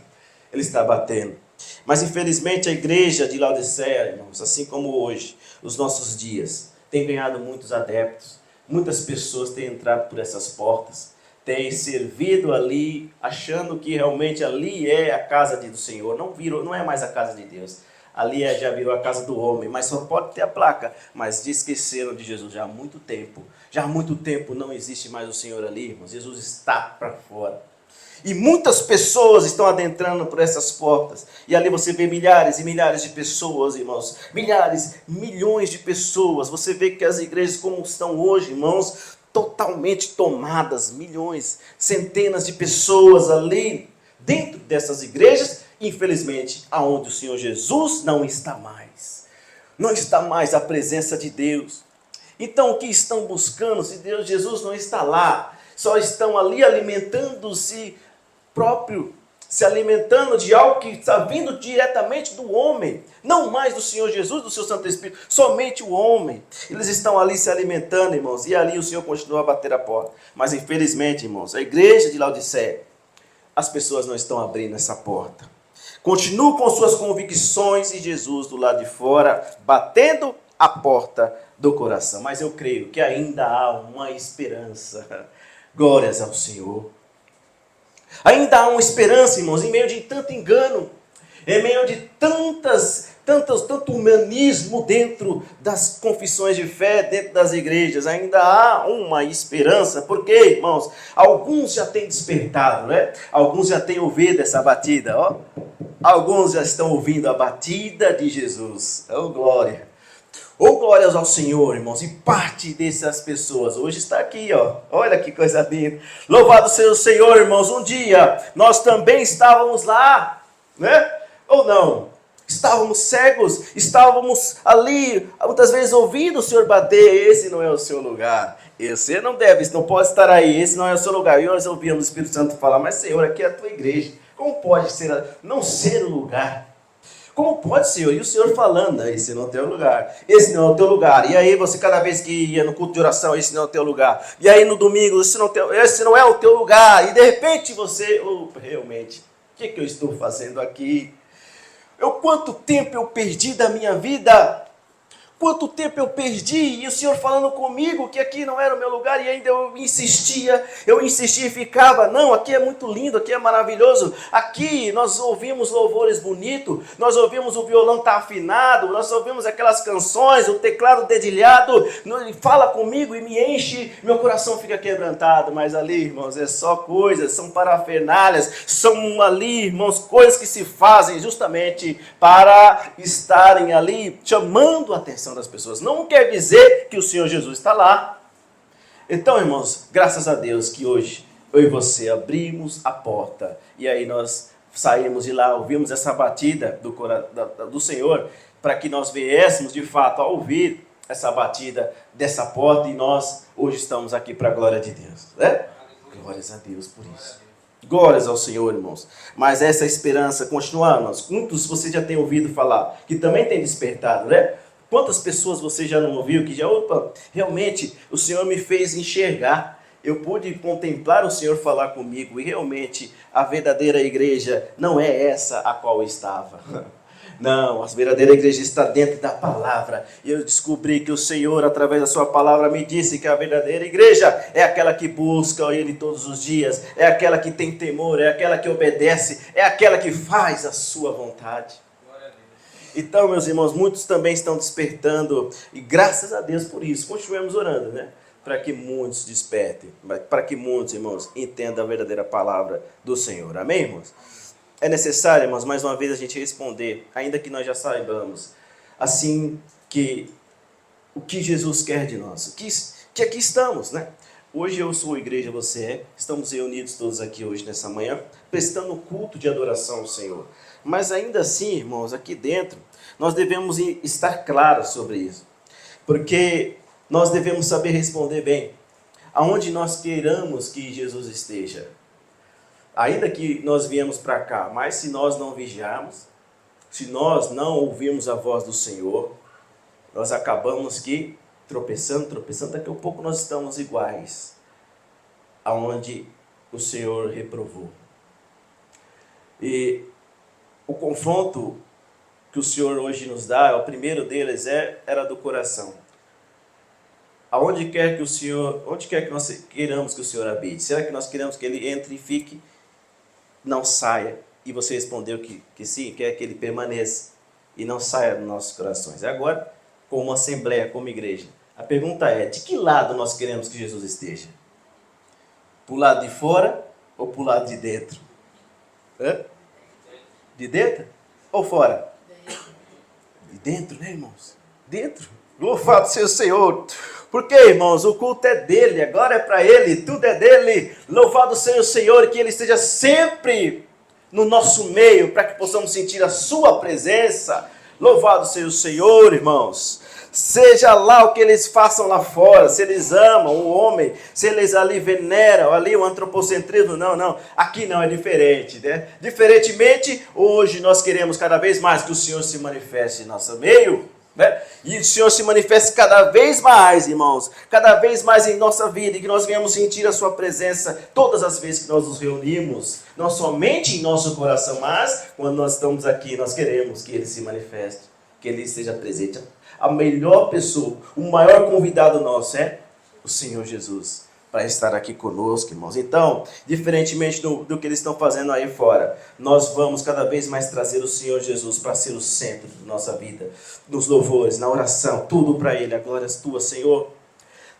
Ele está batendo. Mas, infelizmente, a igreja de Laodiceia, irmãos, assim como hoje, os nossos dias, tem ganhado muitos adeptos. Muitas pessoas têm entrado por essas portas, têm servido ali, achando que realmente ali é a casa do Senhor. Não é mais a casa de Deus. Ali já virou a casa do homem, mas só pode ter a placa. Mas esqueceram de Jesus já há muito tempo. Já há muito tempo não existe mais o Senhor ali, irmãos. Jesus está para fora. E muitas pessoas estão adentrando por essas portas. E ali você vê milhares e milhares de pessoas, irmãos. Milhares, milhões de pessoas. Você vê que as igrejas como estão hoje, irmãos, totalmente tomadas. Milhões, centenas de pessoas ali dentro dessas igrejas. Infelizmente, aonde o Senhor Jesus não está mais. Não está mais a presença de Deus. Então, o que estão buscando se Jesus não está lá? Só estão ali alimentando-se próprio, se alimentando de algo que está vindo diretamente do homem, não mais do Senhor Jesus, do seu Santo Espírito, somente o homem. Eles estão ali se alimentando, irmãos, e ali o Senhor continua a bater a porta. Mas infelizmente, irmãos, a igreja de Laodiceia, as pessoas não estão abrindo essa porta. Continuam com suas convicções e Jesus do lado de fora, batendo a porta do coração. Mas eu creio que ainda há uma esperança. Glórias ao Senhor. Ainda há uma esperança, irmãos, em meio de tanto engano, em meio de tanto humanismo dentro das confissões de fé, dentro das igrejas. Ainda há uma esperança, porque, irmãos, alguns já têm despertado, né? Alguns já têm ouvido essa batida, ó. Alguns já estão ouvindo a batida de Jesus. Oh, glória. Oh, glórias ao Senhor, irmãos. E parte dessas pessoas hoje está aqui, ó. Olha que coisa linda. Louvado seja o Senhor, irmãos. Um dia nós também estávamos lá, né? Ou não? Estávamos cegos, estávamos ali, muitas vezes ouvindo o Senhor bater. Esse não é o seu lugar. Você não pode estar aí. Esse não é o seu lugar. E nós ouvimos o Espírito Santo falar, mas Senhor, aqui é a tua igreja. Como pode não ser o lugar? Como pode, Senhor? E o Senhor falando, esse não é o teu lugar, esse não é o teu lugar. E aí você, cada vez que ia no culto de oração, esse não é o teu lugar. E aí no domingo, esse não é o teu lugar. E de repente você, realmente, o que eu estou fazendo aqui? Quanto tempo eu perdi da minha vida? Quanto tempo eu perdi, e o Senhor falando comigo que aqui não era o meu lugar, e ainda eu insistia e ficava, não, aqui é muito lindo, aqui é maravilhoso, aqui nós ouvimos louvores bonitos, nós ouvimos o violão tá afinado, nós ouvimos aquelas canções, o teclado dedilhado, fala comigo e me enche, meu coração fica quebrantado, mas ali, irmãos, é só coisas, são parafernálias, são ali, irmãos, coisas que se fazem justamente para estarem ali chamando a atenção das pessoas. Não quer dizer que o Senhor Jesus está lá. Então, irmãos, graças a Deus que hoje eu e você abrimos a porta e aí nós saímos de lá, ouvimos essa batida do Senhor, para que nós viéssemos de fato a ouvir essa batida dessa porta e nós hoje estamos aqui para a glória de Deus, né? Glórias a Deus por isso. Glórias ao Senhor, irmãos. Mas essa esperança continua, irmãos. Muitos você já tem ouvido falar, que também tem despertado, né? Quantas pessoas você já não ouviu, que já, opa, realmente o Senhor me fez enxergar. Eu pude contemplar o Senhor falar comigo e realmente a verdadeira igreja não é essa a qual eu estava. Não, a verdadeira igreja está dentro da palavra. E eu descobri que o Senhor, através da sua palavra, me disse que a verdadeira igreja é aquela que busca Ele todos os dias, é aquela que tem temor, é aquela que obedece, é aquela que faz a sua vontade. Então, meus irmãos, muitos também estão despertando, e graças a Deus por isso, continuemos orando, né? Para que muitos despertem, para que muitos, irmãos, entendam a verdadeira palavra do Senhor. Amém, irmãos? É necessário, irmãos, mais uma vez a gente responder, ainda que nós já saibamos, assim, que o que Jesus quer de nós, que aqui estamos, né? Hoje eu sou a igreja, você é, estamos reunidos todos aqui hoje nessa manhã, prestando culto de adoração ao Senhor. Mas ainda assim, irmãos, aqui dentro, nós devemos estar claros sobre isso. Porque nós devemos saber responder bem aonde nós queiramos que Jesus esteja. Ainda que nós viemos para cá, mas se nós não vigiarmos, se nós não ouvirmos a voz do Senhor, nós acabamos que tropeçando, daqui a pouco nós estamos iguais aonde o Senhor reprovou. E o confronto que o Senhor hoje nos dá, o primeiro deles era do coração. Onde quer que nós queiramos que o Senhor habite, será que nós queremos que Ele entre e fique, não saia? E você respondeu que sim, quer que Ele permaneça e não saia dos nossos corações. Agora, como assembleia, como igreja, a pergunta é, de que lado nós queremos que Jesus esteja? Para o lado de fora ou para o lado de dentro? Hã? De dentro ou fora? De dentro, né, irmãos? Dentro. Louvado seja o Senhor. Porque, irmãos, o culto é dele, agora é para ele, tudo é dele. Louvado seja o Senhor, que ele esteja sempre no nosso meio, para que possamos sentir a sua presença. Louvado seja o Senhor, irmãos. Seja lá o que eles façam lá fora, se eles amam o homem, se eles ali veneram, ali o antropocentrismo, não, aqui não, é diferente, né? Diferentemente, hoje nós queremos cada vez mais que o Senhor se manifeste em nosso meio, né? E o Senhor se manifeste cada vez mais, irmãos, cada vez mais em nossa vida, e que nós venhamos sentir a sua presença todas as vezes que nós nos reunimos, não somente em nosso coração, mas quando nós estamos aqui, nós queremos que Ele se manifeste, que Ele esteja presente. A melhor pessoa, o maior convidado nosso é o Senhor Jesus, para estar aqui conosco, irmãos. Então, diferentemente do que eles estão fazendo aí fora, nós vamos cada vez mais trazer o Senhor Jesus para ser o centro da nossa vida, nos louvores, na oração, tudo para Ele, a glória é tua, Senhor.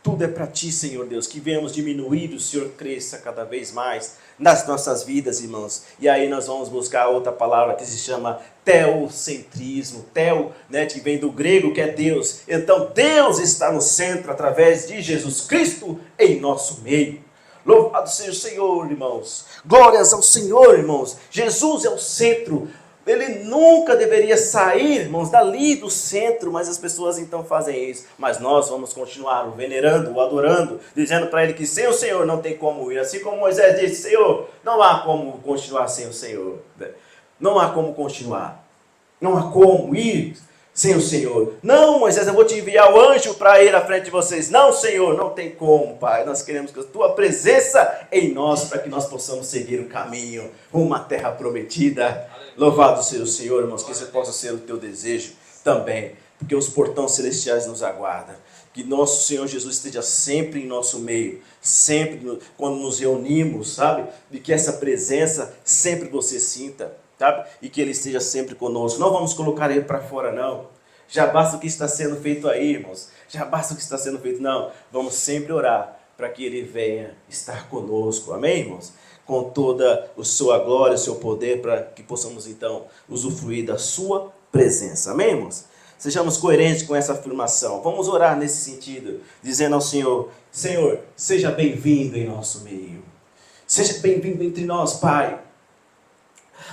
Tudo é para Ti, Senhor Deus, que venhamos diminuir, o Senhor cresça cada vez mais nas nossas vidas, irmãos. E aí nós vamos buscar outra palavra que se chama teocentrismo. Teo, né, que vem do grego, que é Deus. Então Deus está no centro através de Jesus Cristo em nosso meio. Louvado seja o Senhor, irmãos. Glórias ao Senhor, irmãos. Jesus é o centro. Ele nunca deveria sair, irmãos, dali do centro, mas as pessoas então fazem isso. Mas nós vamos continuar o venerando, o adorando, dizendo para ele que sem o Senhor não tem como ir. Assim como Moisés disse, Senhor, não há como continuar sem o Senhor. Não há como continuar. Não há como ir sem o Senhor. Não, Moisés, eu vou te enviar o anjo para ir à frente de vocês. Não, Senhor, não tem como, Pai. Nós queremos que a tua presença em nós, para que nós possamos seguir o caminho, uma terra prometida. Louvado seja o Senhor, irmãos, que esse possa ser o teu desejo também porque os portões celestiais nos aguardam. Que nosso Senhor Jesus esteja sempre em nosso meio, sempre quando nos reunimos, sabe? E que essa presença sempre você sinta, sabe? E que Ele esteja sempre conosco. Não vamos colocar Ele para fora, não. Já basta o que está sendo feito aí, irmãos. Já basta o que está sendo feito, não. Vamos sempre orar para que Ele venha estar conosco, amém, irmãos? Com toda a sua glória, o seu poder, para que possamos então usufruir da sua presença, amém, irmãos? Sejamos coerentes com essa afirmação. Vamos orar nesse sentido, dizendo ao Senhor: Senhor, seja bem-vindo em nosso meio. Seja bem-vindo entre nós, Pai.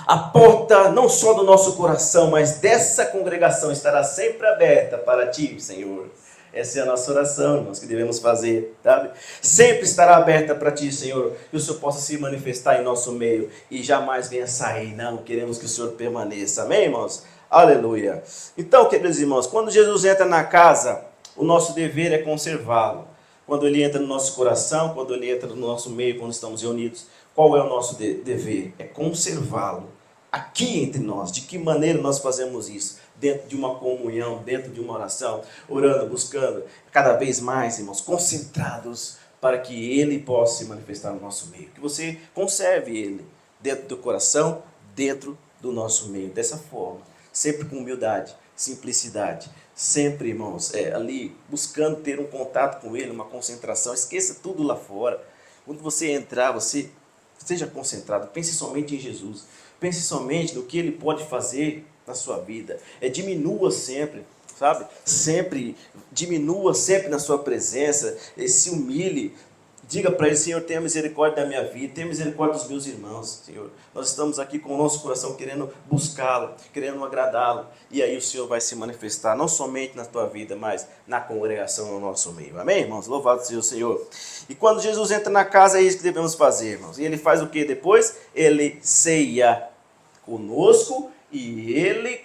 A porta não só do nosso coração, mas dessa congregação estará sempre aberta para Ti, Senhor. Essa é a nossa oração, irmãos, que devemos fazer, sabe? Sempre estará aberta para Ti, Senhor, que o Senhor possa se manifestar em nosso meio e jamais venha sair. Não, queremos que o Senhor permaneça, amém, irmãos? Aleluia. Então, queridos irmãos, quando Jesus entra na casa, o nosso dever é conservá-lo. Quando Ele entra no nosso coração, quando Ele entra no nosso meio, quando estamos reunidos, qual é o nosso dever? É conservá-lo aqui entre nós. De que maneira nós fazemos isso? Dentro de uma comunhão, dentro de uma oração, orando, buscando, cada vez mais, irmãos, concentrados para que Ele possa se manifestar no nosso meio. Que você conserve Ele dentro do coração, dentro do nosso meio, dessa forma. Sempre com humildade, simplicidade, sempre, irmãos, ali buscando ter um contato com Ele, uma concentração. Esqueça tudo lá fora. Quando você entrar, você seja concentrado, pense somente em Jesus, pense somente no que Ele pode fazer na sua vida. Diminua sempre, sabe? Sempre, diminua sempre na sua presença, se humilhe. Diga para Ele: Senhor, tenha misericórdia da minha vida, tenha misericórdia dos meus irmãos, Senhor. Nós estamos aqui com o nosso coração querendo buscá-lo, querendo agradá-lo. E aí o Senhor vai se manifestar, não somente na tua vida, mas na congregação, no nosso meio. Amém, irmãos? Louvado seja o Senhor. E quando Jesus entra na casa, é isso que devemos fazer, irmãos. E Ele faz o que depois? Ele ceia conosco e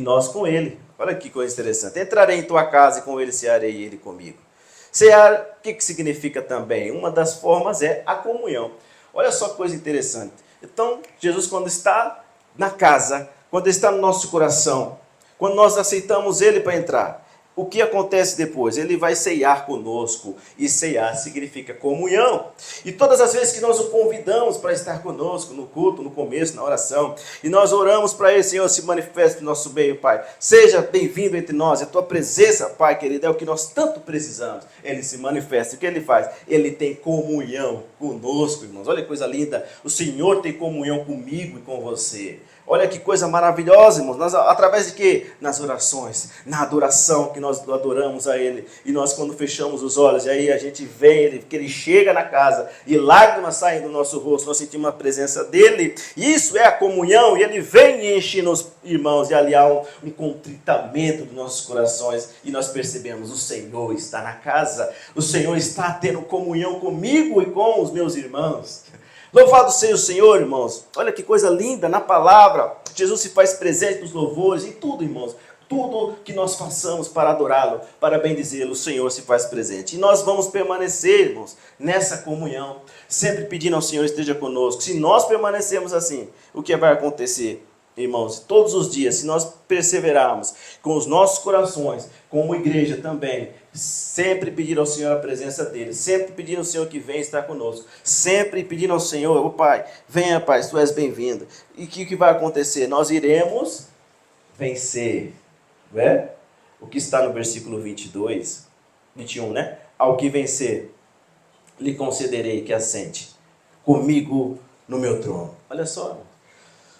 nós com Ele. Olha que coisa interessante. Entrarei em tua casa e com Ele cearei, Ele comigo. Cear, o que significa também? Uma das formas é a comunhão. Olha só que coisa interessante. Então, Jesus, quando está na casa, quando está no nosso coração, quando nós aceitamos Ele para entrar, o que acontece depois? Ele vai ceiar conosco. E ceiar significa comunhão. E todas as vezes que nós o convidamos para estar conosco no culto, no começo, na oração, e nós oramos para Ele: Senhor, se manifeste no nosso meio, Pai. Seja bem-vindo entre nós. A Tua presença, Pai querido, é o que nós tanto precisamos. Ele se manifesta. O que Ele faz? Ele tem comunhão conosco, irmãos. Olha que coisa linda. O Senhor tem comunhão comigo e com você. Olha que coisa maravilhosa, irmãos. Nós, através de quê? Nas orações, na adoração que nós adoramos a Ele. E nós, quando fechamos os olhos, e aí a gente vê Ele, que Ele chega na casa e lágrimas saem do nosso rosto, nós sentimos a presença dEle. Isso é a comunhão, e Ele vem e enche nos irmãos, e ali há um contritamento dos nossos corações, e nós percebemos: o Senhor está na casa, o Senhor está tendo comunhão comigo e com os meus irmãos. Louvado seja o Senhor, irmãos. Olha que coisa linda na palavra. Jesus se faz presente nos louvores, em tudo, irmãos. Tudo que nós façamos para adorá-lo, para bendizê-lo, o Senhor se faz presente. E nós vamos permanecer, irmãos, nessa comunhão, sempre pedindo ao Senhor: esteja conosco. Se nós permanecermos assim, o que vai acontecer, irmãos? Todos os dias, se nós perseverarmos com os nossos corações, como igreja também, sempre pedindo ao Senhor a presença dEle, sempre pedindo ao Senhor que venha estar conosco, sempre pedindo ao Senhor: ô Pai, venha, Pai, Tu és bem-vindo. E o que vai acontecer? Nós iremos vencer, não é? O que está no versículo 22, 21, né? Ao que vencer, lhe concederei que assente comigo no meu trono. Olha só,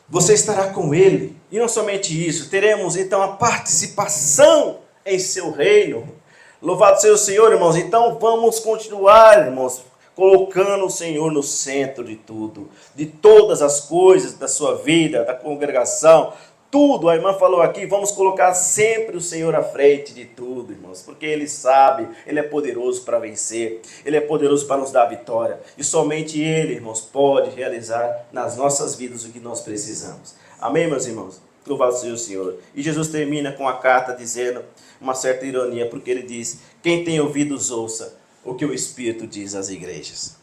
você estará com Ele, e não somente isso, teremos então a participação em seu reino. Louvado seja o Senhor, irmãos. Então vamos continuar, irmãos, colocando o Senhor no centro de tudo, de todas as coisas da sua vida, da congregação, tudo. A irmã falou aqui: vamos colocar sempre o Senhor à frente de tudo, irmãos, porque Ele sabe, Ele é poderoso para vencer, Ele é poderoso para nos dar a vitória, e somente Ele, irmãos, pode realizar nas nossas vidas o que nós precisamos. Amém, meus irmãos? Louvado seja o Senhor. E Jesus termina com a carta dizendo uma certa ironia, porque Ele diz: quem tem ouvidos, ouça o que o Espírito diz às igrejas.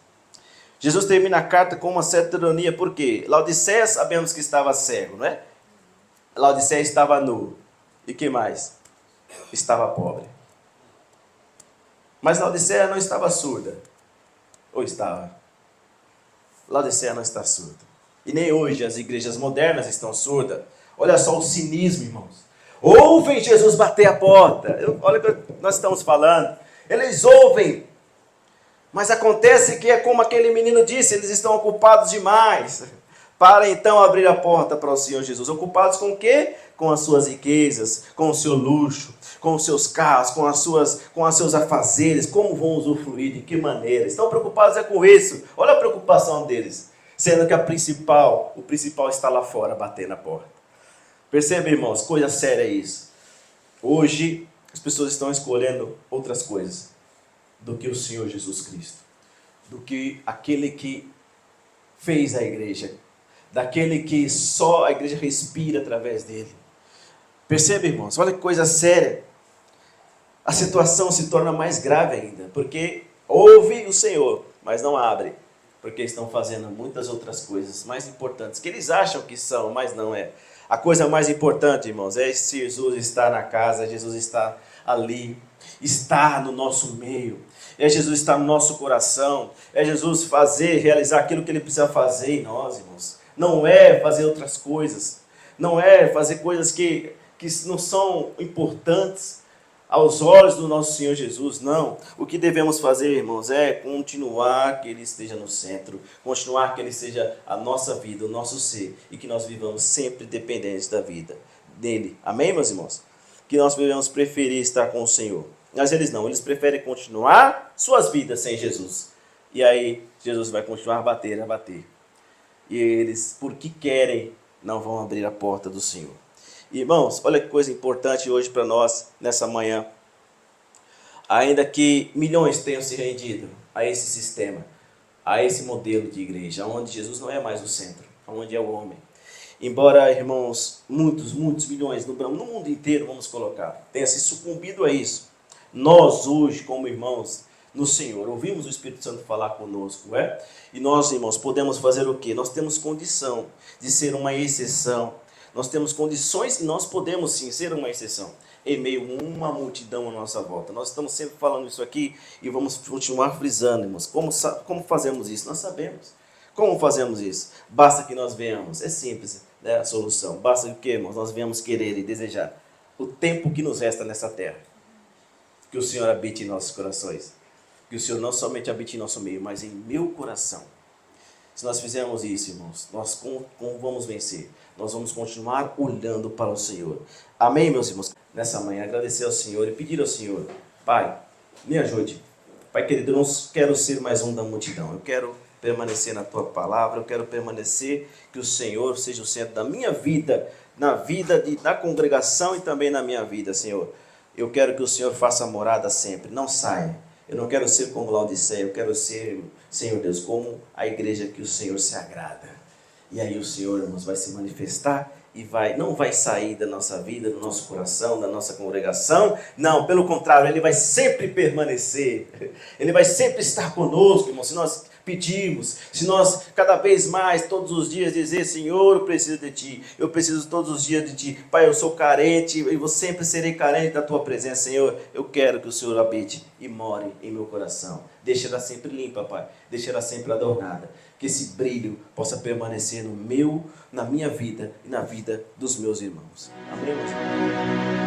Jesus termina a carta com uma certa ironia, porque Laodiceia sabemos que estava cego, não é? Laodiceia estava nu. E que mais? estava pobre. Mas Laodiceia não estava surda. Ou estava? Laodiceia não está surda. E nem hoje as igrejas modernas estão surdas. Olha só o cinismo, irmãos. Ouvem Jesus bater a porta. Olha o que nós estamos falando. Eles ouvem. Mas acontece que é como aquele menino disse, eles estão ocupados demais para então abrir a porta para o Senhor Jesus. Ocupados com o quê? Com as suas riquezas, com o seu luxo, com os seus carros, com os seus afazeres, como vão usufruir, de que maneira. Estão preocupados com isso. Olha a preocupação deles, sendo que o principal está lá fora, batendo a porta. Percebe, irmãos, coisa séria é isso. Hoje as pessoas estão escolhendo outras coisas do que o Senhor Jesus Cristo, do que aquele que fez a igreja, daquele que só a igreja respira através dele. Percebe, irmãos? Olha que coisa séria. A situação se torna mais grave ainda, porque ouve o Senhor, mas não abre, porque estão fazendo muitas outras coisas mais importantes, que eles acham que são, mas não é. A coisa mais importante, irmãos, é se Jesus está na casa, Jesus está ali, está no nosso meio, é Jesus estar no nosso coração, é Jesus realizar aquilo que Ele precisa fazer em nós, irmãos. Não é fazer outras coisas, não é fazer coisas que não são importantes aos olhos do nosso Senhor Jesus, não. O que devemos fazer, irmãos, é continuar que Ele esteja no centro, continuar que Ele seja a nossa vida, o nosso ser, e que nós vivamos sempre dependentes da vida dEle. Amém, meus irmãos? Que nós devemos preferir estar com o Senhor. Mas eles não, eles preferem continuar suas vidas sem Jesus. E aí, Jesus vai continuar a bater. E eles, porque querem, não vão abrir a porta do Senhor. Irmãos, olha que coisa importante hoje para nós, nessa manhã. Ainda que milhões tenham se rendido a esse sistema, a esse modelo de igreja, onde Jesus não é mais o centro, onde é o homem. Embora, irmãos, muitos milhões no mundo inteiro, vamos colocar, tenha se sucumbido a isso, nós hoje, como irmãos no Senhor, ouvimos o Espírito Santo falar conosco, E nós, irmãos, podemos fazer o quê? Nós temos condição de ser uma exceção. Nós temos condições e nós podemos sim ser uma exceção em meio a uma multidão à nossa volta. Nós estamos sempre falando isso aqui e vamos continuar frisando, irmãos. Como fazemos isso? Nós sabemos. Como fazemos isso? Basta que nós venhamos. É simples, né, a solução. Basta que, irmãos, nós venhamos querer e desejar o tempo que nos resta nessa terra. Que o Senhor habite em nossos corações. Que o Senhor não somente habite em nosso meio, mas em meu coração. Se nós fizermos isso, irmãos, nós como vamos vencer? Nós vamos continuar olhando para o Senhor. Amém, meus irmãos? Nessa manhã, agradecer ao Senhor e pedir ao Senhor, Pai, me ajude. Pai querido, eu não quero ser mais um da multidão. Eu quero permanecer na Tua palavra. Eu quero permanecer que o Senhor seja o centro da minha vida, na vida da congregação e também na minha vida, Senhor. Eu quero que o Senhor faça morada sempre. Não saia. Eu não quero ser como Laodiceia. Eu quero ser, Senhor Deus, como a igreja que o Senhor se agrada. E aí o Senhor, irmãos, vai se manifestar e não vai sair da nossa vida, do nosso coração, da nossa congregação. Não, pelo contrário, Ele vai sempre permanecer. Ele vai sempre estar conosco, irmãos, se nós pedirmos, se nós cada vez mais, todos os dias, dizer, Senhor, eu preciso de Ti, eu preciso todos os dias de Ti. Pai, eu sou carente e eu sempre serei carente da Tua presença, Senhor. Eu quero que o Senhor habite e more em meu coração. Deixa ela sempre limpa, Pai. Deixa ela sempre adornada. Que esse brilho possa permanecer na minha vida e na vida dos meus irmãos. Amém, meus irmãos?